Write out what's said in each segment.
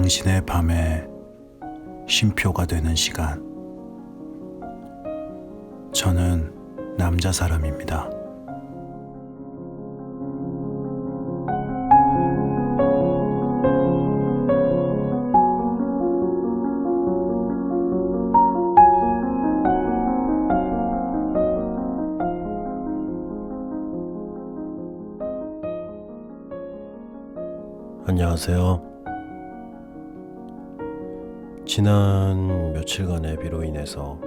당신의 밤에 쉼표가 되는 시간. 저는 남자 사람입니다. 안녕하세요. 지난 며칠간의 비로 인해서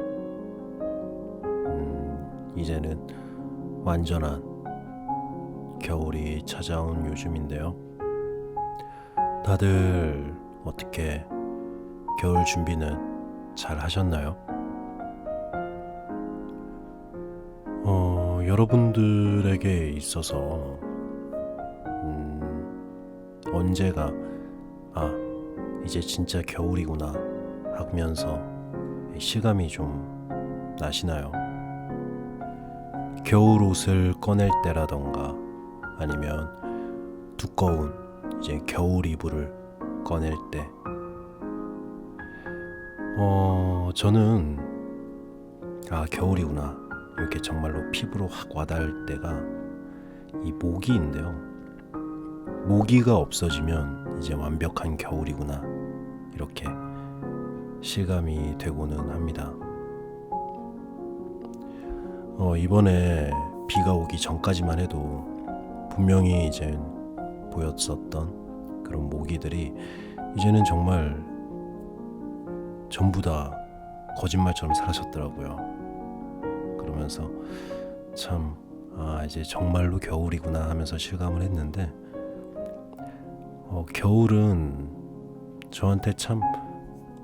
이제는 완전한 겨울이 찾아온 요즘인데요. 다들 어떻게 겨울 준비는 잘 하셨나요? 여러분들에게 있어서 언제가 이제 진짜 겨울이구나 하면서 실감이 좀 나시나요? 겨울 옷을 꺼낼 때라던가 아니면 두꺼운 이제 겨울 이불을 꺼낼 때 저는 겨울이구나 이렇게 정말로 피부로 확 와닿을 때가 이 모기인데요. 모기가 없어지면 이제 완벽한 겨울이구나 이렇게 실감이 되고는 합니다. 이번에 비가 오기 전까지만 해도 분명히 이제 보였었던 그런 모기들이 이제는 정말 전부 다 거짓말처럼 사라졌더라고요. 그러면서 참 이제 정말로 겨울이구나 하면서 실감을 했는데 겨울은 저한테 참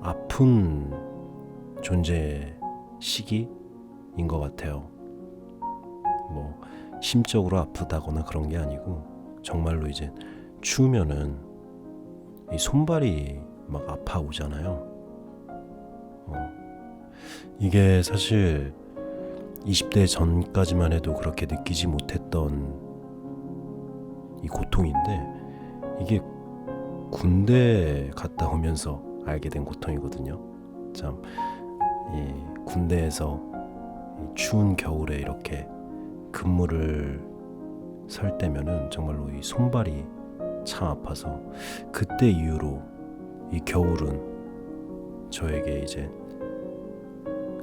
아픈 존재 시기인 것 같아요. 뭐 심적으로 아프다거나 그런 게 아니고 정말로 이제 추우면은 이 손발이 막 아파오잖아요. 이게 사실 20대 전까지만 해도 그렇게 느끼지 못했던 이 고통인데 이게 군대 갔다 오면서 알게 된 고통이거든요. 참 이 군대에서 이 추운 겨울에 이렇게 근무를 설 때면은 정말로 이 손발이 참 아파서 그때 이후로 이 겨울은 저에게 이제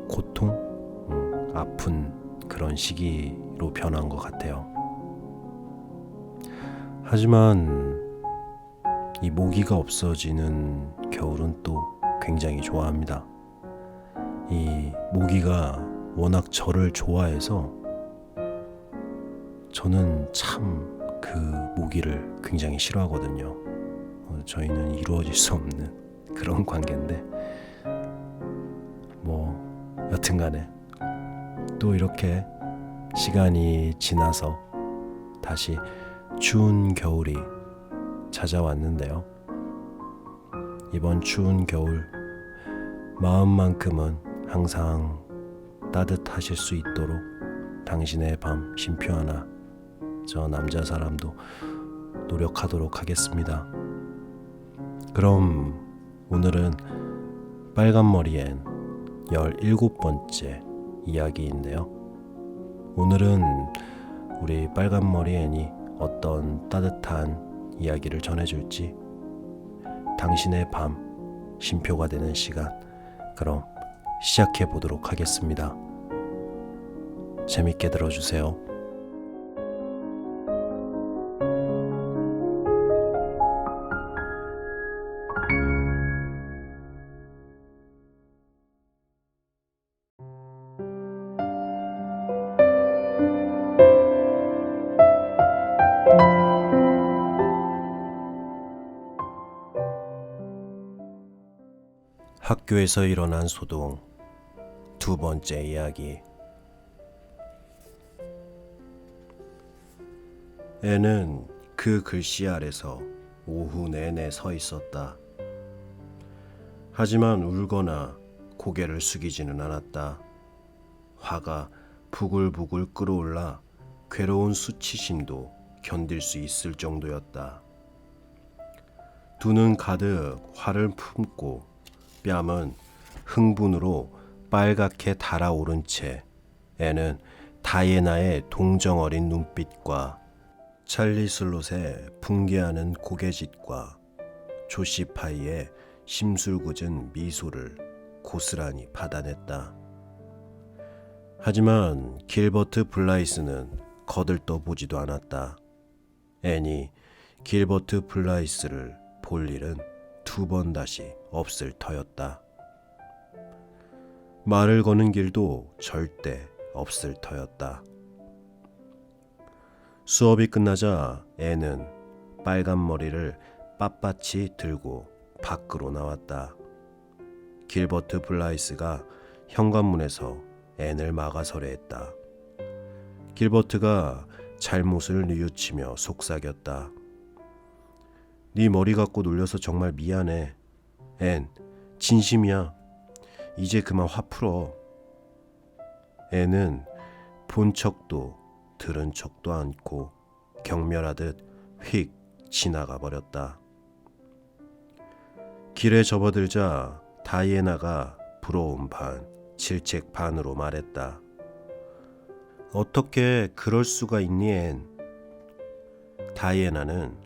고통, 아픈 그런 시기로 변한 것 같아요. 하지만 이 모기가 없어지는 겨울은 또 굉장히 좋아합니다. 이 모기가 워낙 저를 좋아해서 저는 참 그 모기를 굉장히 싫어하거든요. 저희는 이루어질 수 없는 그런 관계인데 뭐 여튼간에 또 이렇게 시간이 지나서 다시 추운 겨울이 찾아왔는데요. 이번 추운 겨울 마음만큼은 항상 따뜻하실 수 있도록 당신의 밤 쉼표 하나 저 남자 사람도 노력하도록 하겠습니다. 그럼 오늘은 빨간머리엔 17번째 이야기인데요. 오늘은 우리 빨간머리엔이 어떤 따뜻한 이야기를 전해줄지 당신의 밤 쉼표가 되는 시간, 그럼 시작해 보도록 하겠습니다. 재밌게 들어주세요. 학교에서 일어난 소동 두 번째 이야기. 애는 그 글씨 아래서 오후 내내 서 있었다. 하지만 울거나 고개를 숙이지는 않았다. 화가 부글부글 끓어올라 괴로운 수치심도 견딜 수 있을 정도였다. 두 눈 가득 화를 품고 뺨은 흥분으로 빨갛게 달아오른 채 애는 다이애나의 동정어린 눈빛과 찰리 슬롯의 붕괴하는 고개짓과 조시파이의 심술궂은 미소를 고스란히 받아냈다. 하지만 길버트 블라이스는 거들떠 보지도 않았다. 앤이 길버트 블라이스를 볼 일은 두 번 다시 없을 터였다. 말을 거는 길도 절대 없을 터였다. 수업이 끝나자 앤은 빨간 머리를 빳빳이 들고 밖으로 나왔다. 길버트 블라이스가 현관문에서 앤을 막아서려 했다. 길버트가 잘못을 뉘우치며 속삭였다. 네 머리 갖고 놀려서 정말 미안해. 앤, 진심이야. 이제 그만 화 풀어. 앤은 본 척도 들은 척도 않고 경멸하듯 휙 지나가 버렸다. 길에 접어들자 다이애나가 부러움 반, 질책 반으로 말했다. 어떻게 그럴 수가 있니, 앤? 다이애나는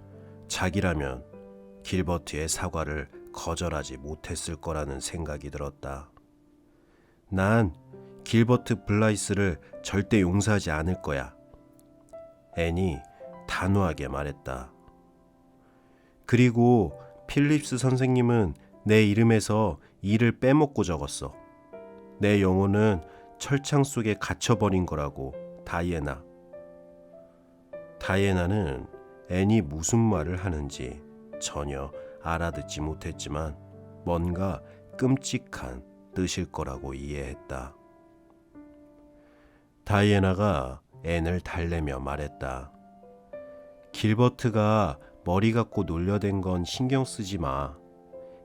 자기라면 길버트의 사과를 거절하지 못했을 거라는 생각이 들었다. 난 길버트 블라이스를 절대 용서하지 않을 거야. 앤이 단호하게 말했다. 그리고 필립스 선생님은 내 이름에서 이를 빼먹고 적었어. 내 영혼은 철창 속에 갇혀버린 거라고, 다이애나. 다이애나는 앤이 무슨 말을 하는지 전혀 알아듣지 못했지만 뭔가 끔찍한 뜻일 거라고 이해했다. 다이애나가 앤을 달래며 말했다. 길버트가 머리 갖고 놀려댄 건 신경 쓰지 마.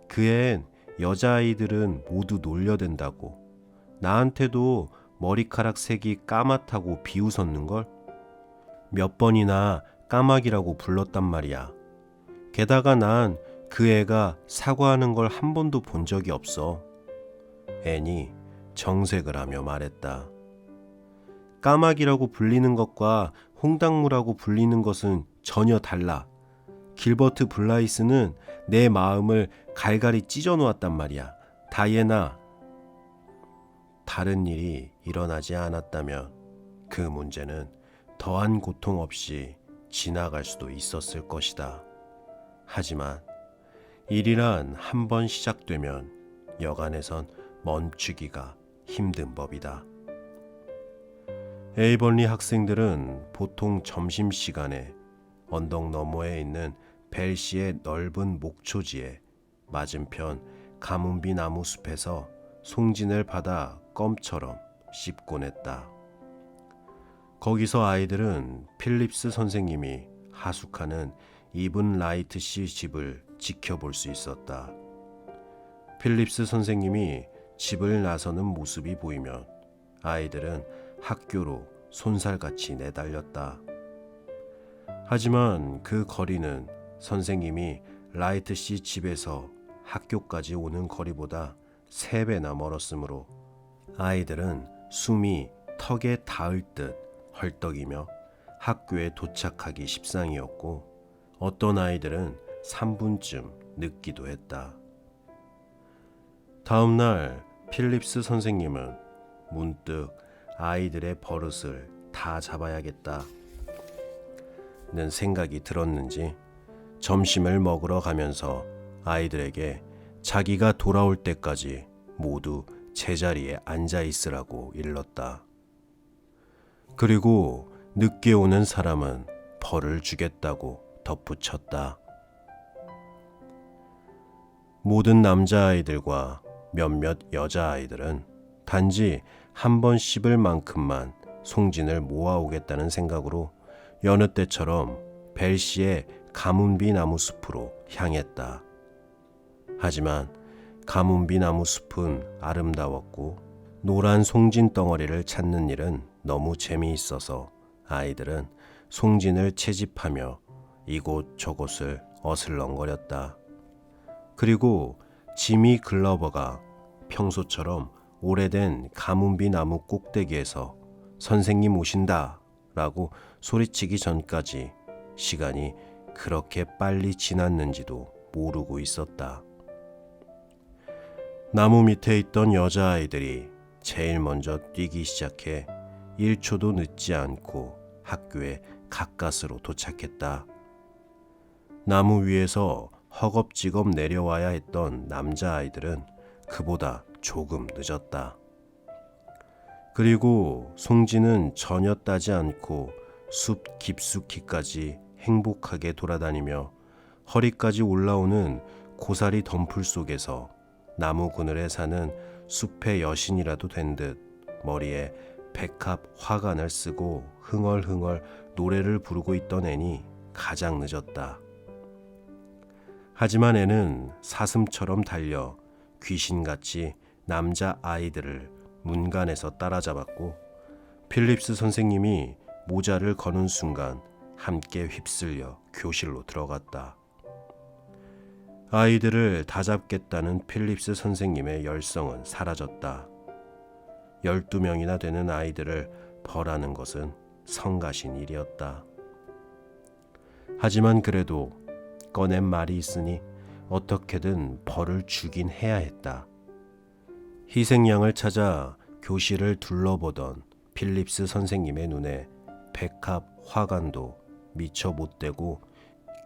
그 앤 여자아이들은 모두 놀려댄다고. 나한테도 머리카락 색이 까맣다고 비웃었는걸? 몇 번이나 까마귀라고 불렀단 말이야. 게다가 난 그 애가 사과하는 걸 한 번도 본 적이 없어. 앤이 정색을 하며 말했다. 까마귀라고 불리는 것과 홍당무라고 불리는 것은 전혀 달라. 길버트 블라이스는 내 마음을 갈갈이 찢어 놓았단 말이야. 다이애나. 다른 일이 일어나지 않았다면 그 문제는 더한 고통 없이 지나갈 수도 있었을 것이다. 하지만 일이란 한 번 시작되면 여간에선 멈추기가 힘든 법이다. 에이번리 학생들은 보통 점심시간에 언덕 너머에 있는 벨시의 넓은 목초지에 맞은편 가문비 나무 숲에서 송진을 받아 껌처럼 씹곤 했다. 거기서 아이들은 필립스 선생님이 하숙하는 이븐 라이트 씨 집을 지켜볼 수 있었다. 필립스 선생님이 집을 나서는 모습이 보이면 아이들은 학교로 손살같이 내달렸다. 하지만 그 거리는 선생님이 라이트 씨 집에서 학교까지 오는 거리보다 3배나 멀었으므로 아이들은 숨이 턱에 닿을 듯 헐떡이며 학교에 도착하기 십상이었고 어떤 아이들은 3분쯤 늦기도 했다. 다음 날 필립스 선생님은 문득 아이들의 버릇을 다 잡아야겠다 는 생각이 들었는지 점심을 먹으러 가면서 아이들에게 자기가 돌아올 때까지 모두 제자리에 앉아 있으라고 일렀다. 그리고 늦게 오는 사람은 벌을 주겠다고 덧붙였다. 모든 남자아이들과 몇몇 여자아이들은 단지 한 번 씹을 만큼만 송진을 모아오겠다는 생각으로 여느 때처럼 벨시의 가문비 나무 숲으로 향했다. 하지만 가문비 나무 숲은 아름다웠고 노란 송진 덩어리를 찾는 일은 너무 재미있어서 아이들은 송진을 채집하며 이곳 저곳을 어슬렁거렸다. 그리고 지미 글러버가 평소처럼 오래된 가문비 나무 꼭대기에서 선생님 오신다 라고 소리치기 전까지 시간이 그렇게 빨리 지났는지도 모르고 있었다. 나무 밑에 있던 여자아이들이 제일 먼저 뛰기 시작해 1초도 늦지 않고 학교에 가까스로 도착했다. 나무 위에서 허겁지겁 내려와야 했던 남자아이들은 그보다 조금 늦었다. 그리고 송지는 전혀 따지 않고 숲 깊숙이까지 행복하게 돌아다니며 허리까지 올라오는 고사리 덤풀 속에서 나무 그늘에 사는 숲의 여신이라도 된 듯 머리에 백합 화관을 쓰고 흥얼흥얼 노래를 부르고 있던 애니 가장 늦었다. 하지만 애는 사슴처럼 달려 귀신같이 남자 아이들을 문간에서 따라잡았고 필립스 선생님이 모자를 거는 순간 함께 휩쓸려 교실로 들어갔다. 아이들을 다잡겠다는 필립스 선생님의 열성은 사라졌다. 12명이나 되는 아이들을 벌하는 것은 성가신 일이었다. 하지만 그래도 꺼낸 말이 있으니 어떻게든 벌을 주긴 해야 했다. 희생양을 찾아 교실을 둘러보던 필립스 선생님의 눈에 백합 화관도 미처 못대고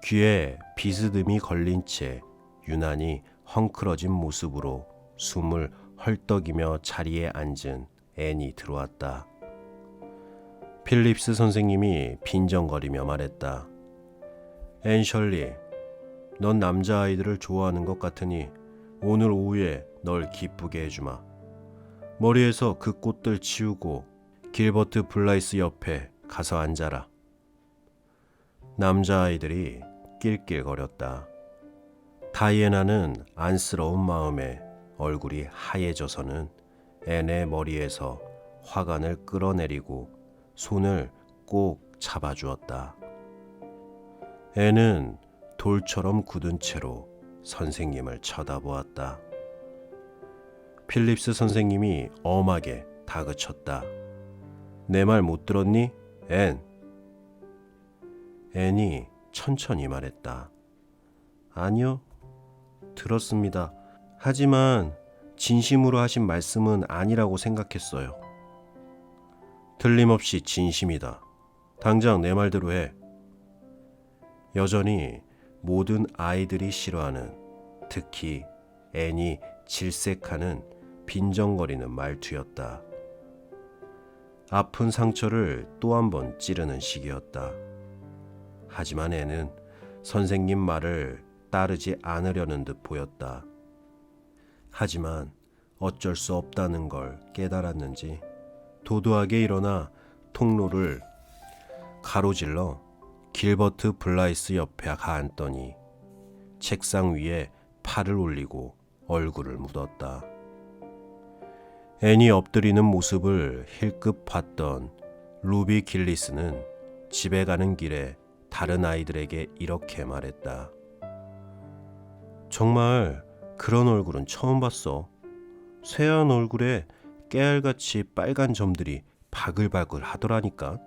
귀에 비스듬히 걸린 채 유난히 헝클어진 모습으로 숨을 헐떡이며 자리에 앉은 앤이 들어왔다. 필립스 선생님이 빈정거리며 말했다. 앤 셜리, 넌 남자아이들을 좋아하는 것 같으니 오늘 오후에 널 기쁘게 해주마. 머리에서 그 꽃들 치우고 길버트 블라이스 옆에 가서 앉아라. 남자아이들이 낄낄거렸다. 다이애나는 안쓰러운 마음에 얼굴이 하얘져서는 앤의 머리에서 화관을 끌어내리고 손을 꼭 잡아주었다. 앤은 돌처럼 굳은 채로 선생님을 쳐다보았다. 필립스 선생님이 엄하게 다그쳤다. 내 말 못 들었니? 앤. 앤이 천천히 말했다. 아니요, 들었습니다. 하지만 진심으로 하신 말씀은 아니라고 생각했어요. 틀림없이 진심이다. 당장 내 말대로 해. 여전히 모든 아이들이 싫어하는, 특히 앤이 질색하는 빈정거리는 말투였다. 아픈 상처를 또 한 번 찌르는 시기였다. 하지만 앤은 선생님 말을 따르지 않으려는 듯 보였다. 하지만 어쩔 수 없다는 걸 깨달았는지 도도하게 일어나 통로를 가로질러 길버트 블라이스 옆에 가 앉더니 책상 위에 팔을 올리고 얼굴을 묻었다. 앤이 엎드리는 모습을 힐끗 봤던 루비 길리스는 집에 가는 길에 다른 아이들에게 이렇게 말했다. 정말 그런 얼굴은 처음 봤어. 쇠한 얼굴에 깨알같이 빨간 점들이 바글바글 하더라니까.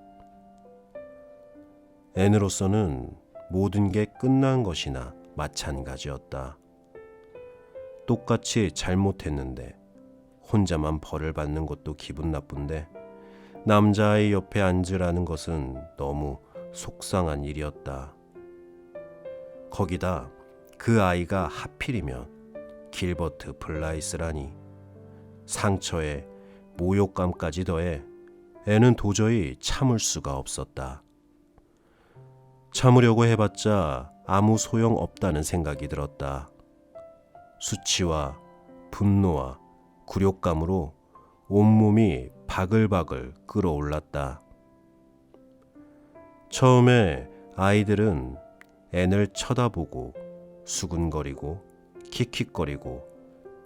앤으로서는 모든 게 끝난 것이나 마찬가지였다. 똑같이 잘못했는데 혼자만 벌을 받는 것도 기분 나쁜데 남자아이 옆에 앉으라는 것은 너무 속상한 일이었다. 거기다 그 아이가 하필이면 길버트 블라이스라니. 상처에 모욕감까지 더해 앤은 도저히 참을 수가 없었다. 참으려고 해봤자 아무 소용없다는 생각이 들었다. 수치와 분노와 굴욕감으로 온몸이 바글바글 끓어올랐다. 처음에 아이들은 앤을 쳐다보고 수근거리고 킥킥거리고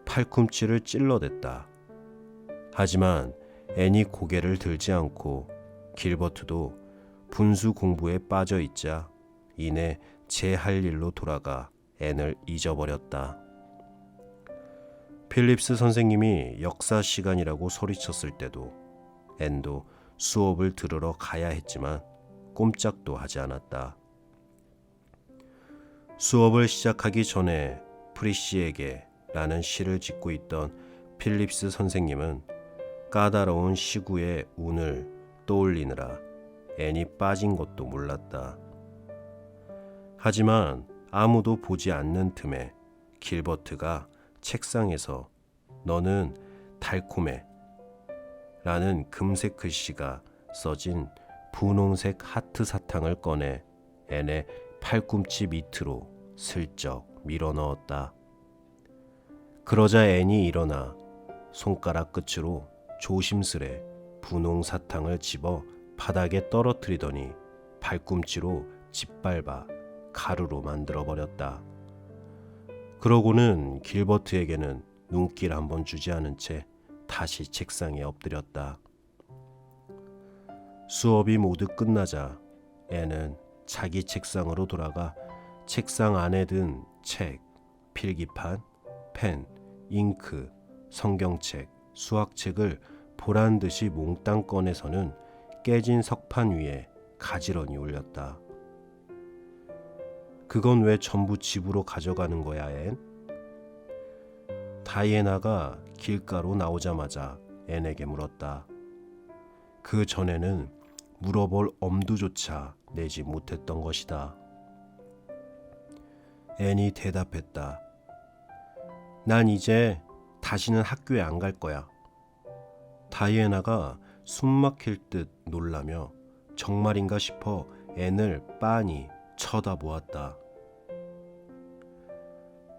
팔꿈치를 찔러댔다. 하지만 앤이 고개를 들지 않고 길버트도 분수 공부에 빠져 있자 이내 제 할 일로 돌아가 앤을 잊어버렸다. 필립스 선생님이 역사 시간이라고 소리쳤을 때도 앤도 수업을 들으러 가야 했지만 꼼짝도 하지 않았다. 수업을 시작하기 전에 프리시에게 라는 시를 짓고 있던 필립스 선생님은 까다로운 시구의 운을 떠올리느라 앤이 빠진 것도 몰랐다. 하지만 아무도 보지 않는 틈에 길버트가 책상에서 너는 달콤해 라는 금색 글씨가 써진 분홍색 하트 사탕을 꺼내 앤의 팔꿈치 밑으로 슬쩍 밀어 넣었다. 그러자 앤이 일어나 손가락 끝으로 조심스레 분홍 사탕을 집어 바닥에 떨어뜨리더니 발꿈치로 짓밟아 가루로 만들어버렸다. 그러고는 길버트에게는 눈길 한번 주지 않은 채 다시 책상에 엎드렸다. 수업이 모두 끝나자 앤은 자기 책상으로 돌아가 책상 안에 든 책, 필기판, 펜, 잉크, 성경책, 수학책을 보란듯이 몽땅 꺼내서는 깨진 석판 위에 가지런히 올렸다. 그건 왜 전부 집으로 가져가는 거야, 앤? 다이애나가 길가로 나오자마자 앤에게 물었다. 그 전에는 물어볼 엄두조차 내지 못했던 것이다. 앤이 대답했다. 난 이제 다시는 학교에 안 갈 거야. 다이애나가 숨막힐 듯 놀라며 정말인가 싶어 앤을 빤히 쳐다보았다.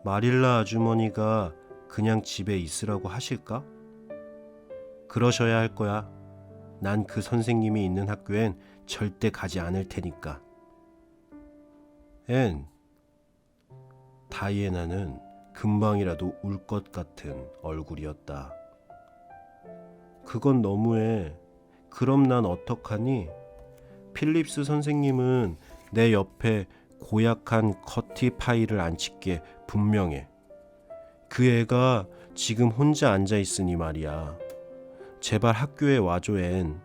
마릴라 아주머니가 그냥 집에 있으라고 하실까? 그러셔야 할 거야. 난 그 선생님이 있는 학교엔 절대 가지 않을 테니까. 앤, 다이애나는 금방이라도 울 것 같은 얼굴이었다. 그건 너무해. 그럼 난 어떡하니? 필립스 선생님은 내 옆에 고약한 커티 파이를 앉힐게 분명해. 그 애가 지금 혼자 앉아 있으니 말이야. 제발 학교에 와줘, 앤.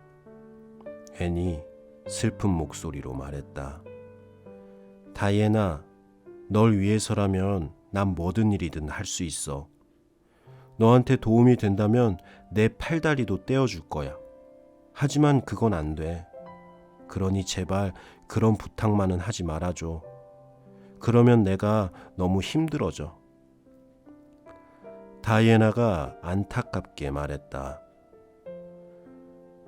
앤이 슬픈 목소리로 말했다. 다이애나, 널 위해서라면 난 뭐든 일이든 할 수 있어. 너한테 도움이 된다면 내 팔다리도 떼어줄 거야. 하지만 그건 안 돼. 그러니 제발 그런 부탁만은 하지 말아줘. 그러면 내가 너무 힘들어져. 다이애나가 안타깝게 말했다.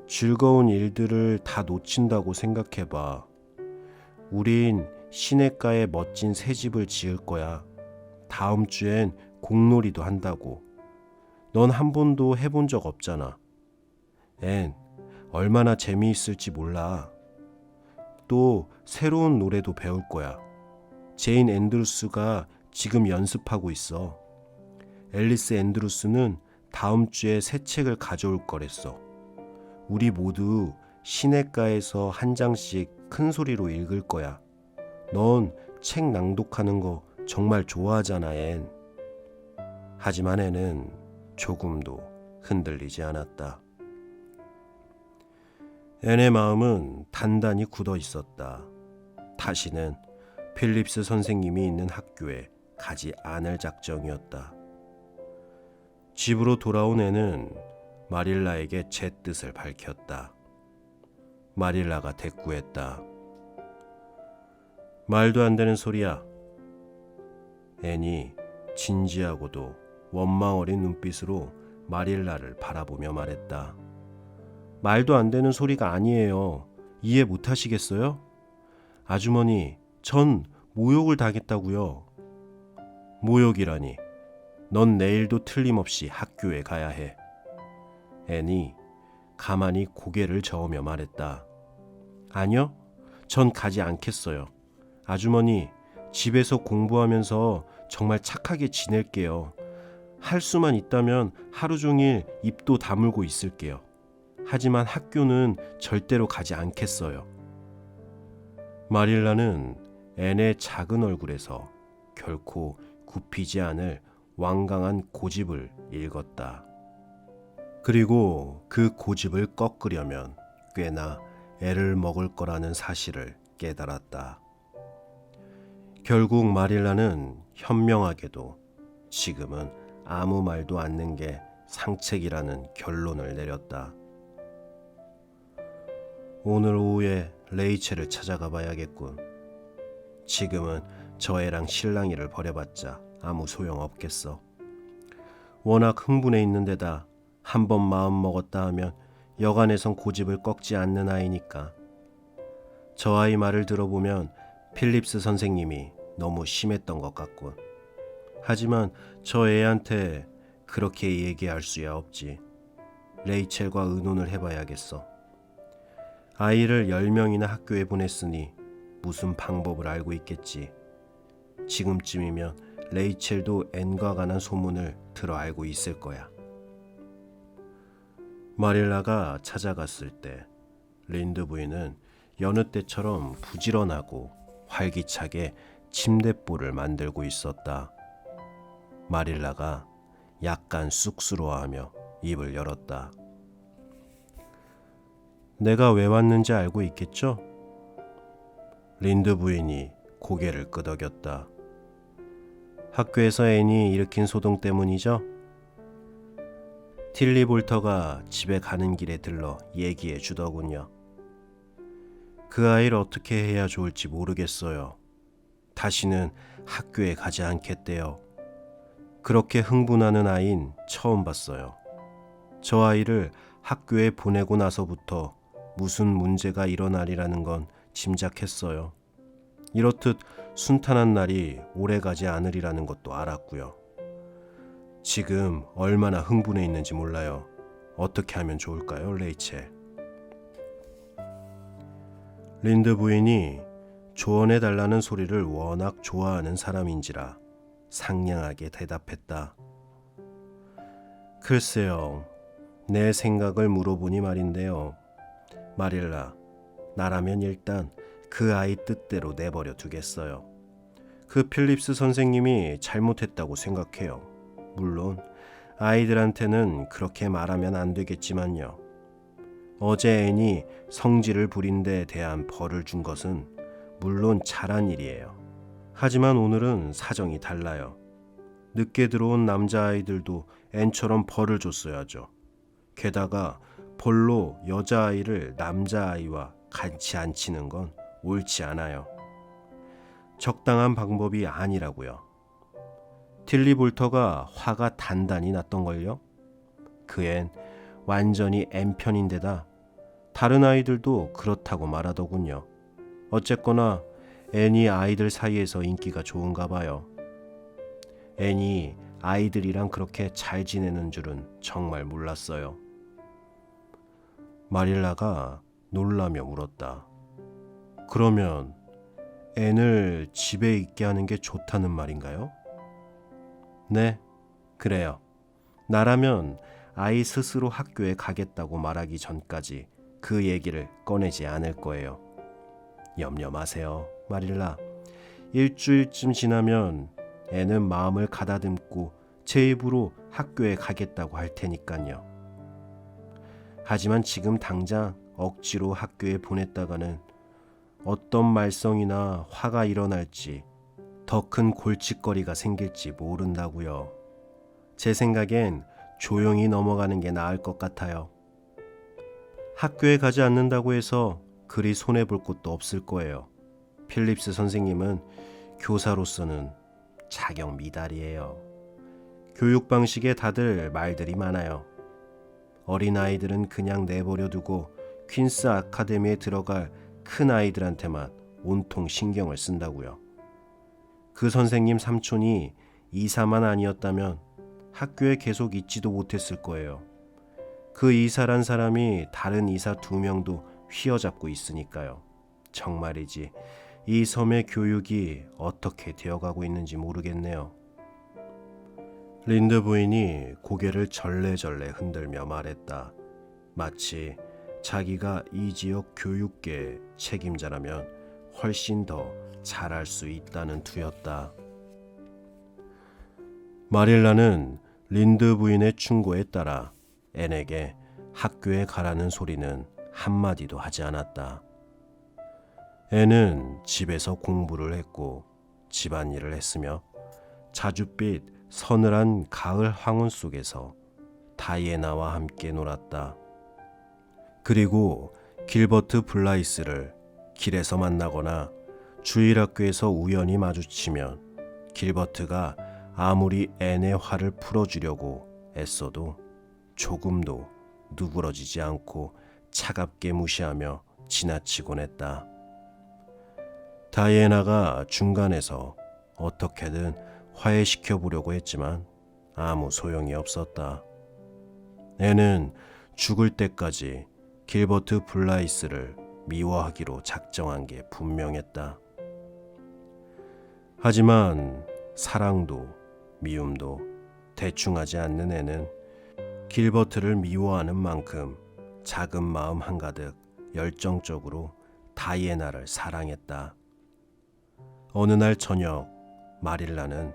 즐거운 일들을 다 놓친다고 생각해봐. 우린 시냇가에 멋진 새 집을 지을 거야. 다음 주엔 공놀이도 한다고. 넌 한 번도 해본 적 없잖아. 앤, 얼마나 재미있을지 몰라. 또 새로운 노래도 배울 거야. 제인 앤드루스가 지금 연습하고 있어. 앨리스 앤드루스는 다음 주에 새 책을 가져올 거랬어. 우리 모두 시냇가에서 한 장씩 큰 소리로 읽을 거야. 넌 책 낭독하는 거 정말 좋아하잖아, 앤. 하지만 앤은 조금도 흔들리지 않았다. 앤의 마음은 단단히 굳어 있었다. 다시는 필립스 선생님이 있는 학교에 가지 않을 작정이었다. 집으로 돌아온 앤은 마릴라에게 제 뜻을 밝혔다. 마릴라가 대꾸했다. 말도 안 되는 소리야. 앤이 진지하고도 원망 어린 눈빛으로 마릴라를 바라보며 말했다. 말도 안 되는 소리가 아니에요. 이해 못 하시겠어요? 아주머니, 전 모욕을 당했다고요. 모욕이라니. 넌 내일도 틀림없이 학교에 가야 해. 앤이 가만히 고개를 저으며 말했다. 아니요, 전 가지 않겠어요. 아주머니, 집에서 공부하면서 정말 착하게 지낼게요. 할 수만 있다면 하루 종일 입도 다물고 있을게요. 하지만 학교는 절대로 가지 않겠어요. 마릴라는 앤의 작은 얼굴에서 결코 굽히지 않을 완강한 고집을 읽었다. 그리고 그 고집을 꺾으려면 꽤나 애를 먹을 거라는 사실을 깨달았다. 결국 마릴라는 현명하게도 지금은 아무 말도 않는 게 상책이라는 결론을 내렸다. 오늘 오후에 레이첼을 찾아가 봐야겠군. 지금은 저 애랑 실랑이를 벌여봤자 아무 소용없겠어. 워낙 흥분해 있는 데다 한 번 마음 먹었다 하면 여간에선 고집을 꺾지 않는 아이니까. 저 아이 말을 들어보면 필립스 선생님이 너무 심했던 것 같군. 하지만 저 애한테 그렇게 얘기할 수야 없지. 레이첼과 의논을 해봐야겠어. 아이를 10명이나 학교에 보냈으니 무슨 방법을 알고 있겠지. 지금쯤이면 레이첼도 앤과 관한 소문을 들어 알고 있을 거야. 마릴라가 찾아갔을 때 린드 부인은 여느 때처럼 부지런하고 활기차게 침대볼을 만들고 있었다. 마릴라가 약간 쑥스러워하며 입을 열었다. 내가 왜 왔는지 알고 있겠죠? 린드 부인이 고개를 끄덕였다. 학교에서 앤이 일으킨 소동 때문이죠? 틸리 볼터가 집에 가는 길에 들러 얘기해 주더군요. 그 아이를 어떻게 해야 좋을지 모르겠어요. 다시는 학교에 가지 않겠대요. 그렇게 흥분하는 아이는 처음 봤어요. 저 아이를 학교에 보내고 나서부터 무슨 문제가 일어나리라는 건 짐작했어요. 이렇듯 순탄한 날이 오래가지 않으리라는 것도 알았고요. 지금 얼마나 흥분해 있는지 몰라요. 어떻게 하면 좋을까요, 레이첼? 린드 부인이 조언해달라는 소리를 워낙 좋아하는 사람인지라 상냥하게 대답했다. 글쎄요, 내 생각을 물어보니 말인데요. 마릴라, 나라면 일단 그 아이 뜻대로 내버려 두겠어요. 그 필립스 선생님이 잘못했다고 생각해요. 물론 아이들한테는 그렇게 말하면 안 되겠지만요. 어제 앤이 성질을 부린 데 대한 벌을 준 것은 물론 잘한 일이에요. 하지만 오늘은 사정이 달라요. 늦게 들어온 남자아이들도 앤처럼 벌을 줬어야죠. 게다가 벌로 여자아이를 남자아이와 같이 앉히는 건 옳지 않아요. 적당한 방법이 아니라고요. 틸리 볼터가 화가 단단히 났던걸요. 그 앤 완전히 앤 편인데다 다른 아이들도 그렇다고 말하더군요. 어쨌거나 앤이 아이들 사이에서 인기가 좋은가 봐요. 앤이 아이들이랑 그렇게 잘 지내는 줄은 정말 몰랐어요. 마릴라가 놀라며 물었다. 그러면 앤을 집에 있게 하는 게 좋다는 말인가요? 네, 그래요. 나라면 아이 스스로 학교에 가겠다고 말하기 전까지 그 얘기를 꺼내지 않을 거예요. 염려 마세요, 마릴라. 일주일쯤 지나면 애는 마음을 가다듬고 제 입으로 학교에 가겠다고 할 테니까요. 하지만 지금 당장 억지로 학교에 보냈다가는 어떤 말썽이나 화가 일어날지 더 큰 골칫거리가 생길지 모른다고요. 제 생각엔 조용히 넘어가는 게 나을 것 같아요. 학교에 가지 않는다고 해서 그리 손해볼 것도 없을 거예요. 필립스 선생님은 교사로서는 자격 미달이에요. 교육 방식에 다들 말들이 많아요. 어린아이들은 그냥 내버려 두고 퀸스 아카데미에 들어갈 큰 아이들한테만 온통 신경을 쓴다고요. 그 선생님 삼촌이 이사만 아니었다면 학교에 계속 있지도 못했을 거예요. 그 이사란 사람이 다른 이사 2명도 휘어잡고 있으니까요. 정말이지 이 섬의 교육이 어떻게 되어가고 있는지 모르겠네요. 린드 부인이 고개를 절레절레 흔들며 말했다. 마치 자기가 이 지역 교육계의 책임자라면 훨씬 더 잘할 수 있다는 투였다. 마릴라는 린드 부인의 충고에 따라 앤에게 학교에 가라는 소리는 한마디도 하지 않았다. 앤은 집에서 공부를 했고 집안일을 했으며 자줏빛 서늘한 가을 황혼 속에서 다이애나와 함께 놀았다. 그리고 길버트 블라이스를 길에서 만나거나 주일학교에서 우연히 마주치면 길버트가 아무리 앤의 화를 풀어주려고 애써도 조금도 누그러지지 않고 차갑게 무시하며 지나치곤 했다. 다이애나가 중간에서 어떻게든 화해시켜 보려고 했지만 아무 소용이 없었다. 앤은 죽을 때까지 길버트 블라이스를 미워하기로 작정한 게 분명했다. 하지만 사랑도 미움도 대충 하지 않는 앤은 길버트를 미워하는 만큼 작은 마음 한가득 열정적으로 다이애나를 사랑했다. 어느 날 저녁 마릴라는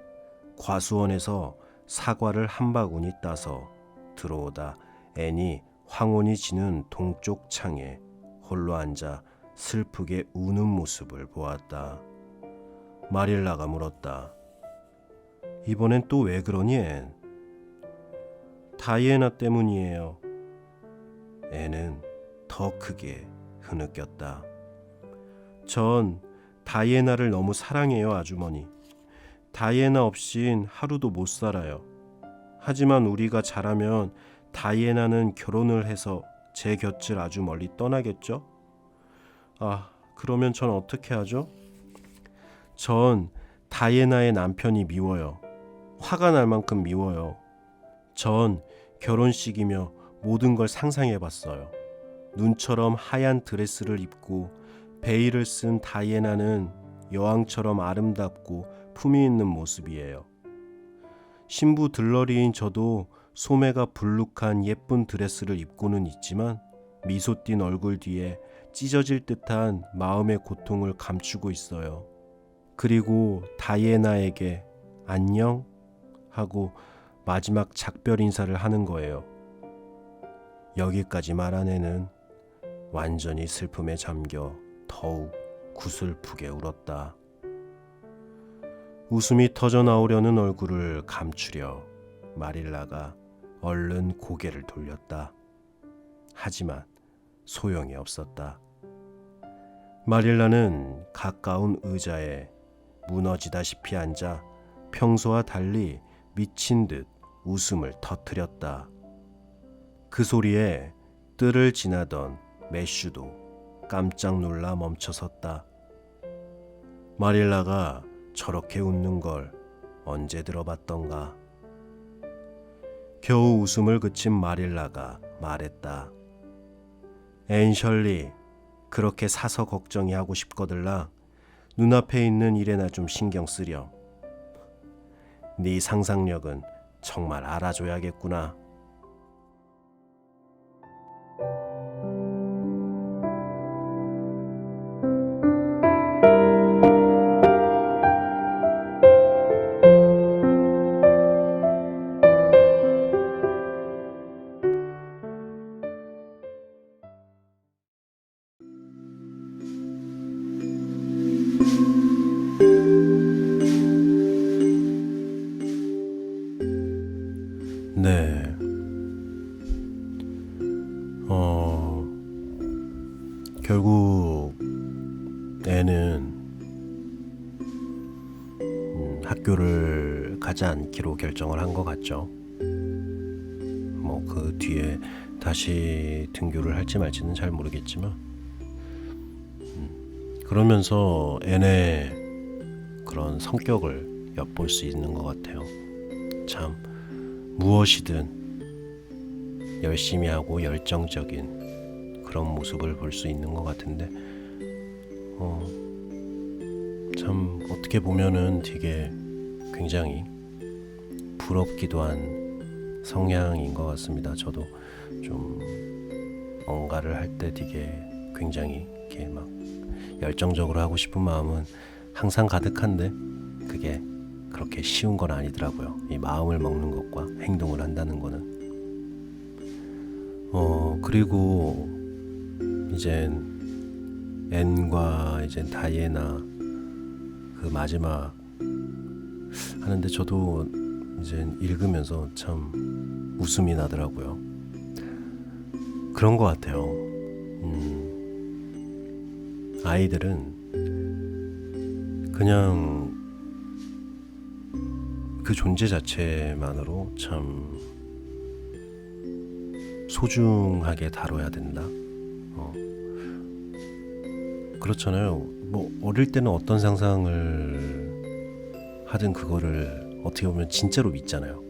과수원에서 사과를 한 바구니 따서 들어오다 앤이 황혼이 지는 동쪽 창에 홀로 앉아 슬프게 우는 모습을 보았다. 마릴라가 물었다. 이번엔 또 왜 그러니 앤? 다이애나 때문이에요. 앤은 더 크게 흐느꼈다. 전 다이애나를 너무 사랑해요, 아주머니. 다이애나 없인 하루도 못 살아요. 하지만 우리가 자라면 다이애나는 결혼을 해서 제 곁을 아주 멀리 떠나겠죠? 아, 그러면 전 어떻게 하죠? 전 다이애나의 남편이 미워요. 화가 날 만큼 미워요. 전 결혼식이며 모든 걸 상상해봤어요. 눈처럼 하얀 드레스를 입고 베일을 쓴 다이애나는 여왕처럼 아름답고 품위 있는 모습이에요. 신부 들러리인 저도 소매가 불룩한 예쁜 드레스를 입고는 있지만 미소 띤 얼굴 뒤에 찢어질 듯한 마음의 고통을 감추고 있어요. 그리고 다이애나에게 안녕 하고 마지막 작별 인사를 하는 거예요. 여기까지 말한 애는 완전히 슬픔에 잠겨 더욱 구슬프게 울었다. 웃음이 터져 나오려는 얼굴을 감추려 마릴라가 얼른 고개를 돌렸다. 하지만 소용이 없었다. 마릴라는 가까운 의자에 무너지다시피 앉아 평소와 달리 미친 듯 웃음을 터뜨렸다. 그 소리에 뜰을 지나던 매슈도 깜짝 놀라 멈춰섰다. 마릴라가 저렇게 웃는 걸 언제 들어봤던가. 겨우 웃음을 그친 마릴라가 말했다. 앤 셜리, 그렇게 사서 걱정이 하고 싶거들라 눈앞에 있는 일에나 좀 신경 쓰렴. 네 상상력은 정말 알아줘야겠구나. 네. 결국 애는 학교를 가지 않기로 결정을 한 것 같죠. 뭐 그 뒤에 다시 등교를 할지 말지는 잘 모르겠지만 그러면서 애의 그런 성격을 엿볼 수 있는 것 같아요. 참 무엇이든 열심히 하고 열정적인 그런 모습을 볼 수 있는 것 같은데 참 어떻게 보면은 되게 굉장히 부럽기도 한 성향인 것 같습니다. 저도 좀 뭔가를 할 때 되게 굉장히 이렇게 막 열정적으로 하고 싶은 마음은 항상 가득한데 그게 그렇게 쉬운 건 아니더라고요. 이 마음을 먹는 것과 행동을 한다는 거는. 그리고 이젠 앤과 이젠 다이애나 그 마지막 하는데 저도 이젠 읽으면서 참 웃음이 나더라고요. 그런 것 같아요. 아이들은 그냥 그 존재 자체만으로 참 소중하게 다뤄야 된다. 그렇잖아요. 뭐 어릴 때는 어떤 상상을 하든 그거를 어떻게 보면 진짜로 믿잖아요.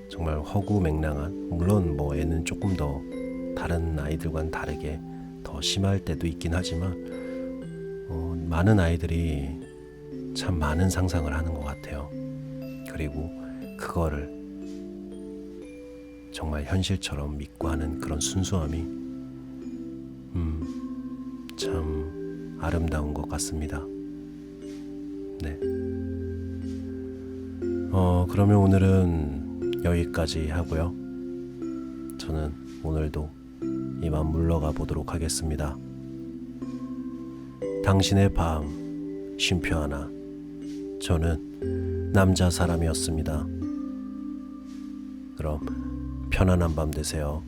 정말 허구맹랑한, 물론 뭐 애는 조금 더 다른 아이들과는 다르게 더 심할 때도 있긴 하지만 많은 아이들이 참 많은 상상을 하는 것 같아요. 그리고 그거를 정말 현실처럼 믿고 하는 그런 순수함이 참 아름다운 것 같습니다. 네. 그러면 오늘은 여기까지 하고요. 저는 오늘도 이만 물러가 보도록 하겠습니다. 당신의 밤 쉼표 하나. 저는 남자 사람이었습니다. 그럼 편안한 밤 되세요.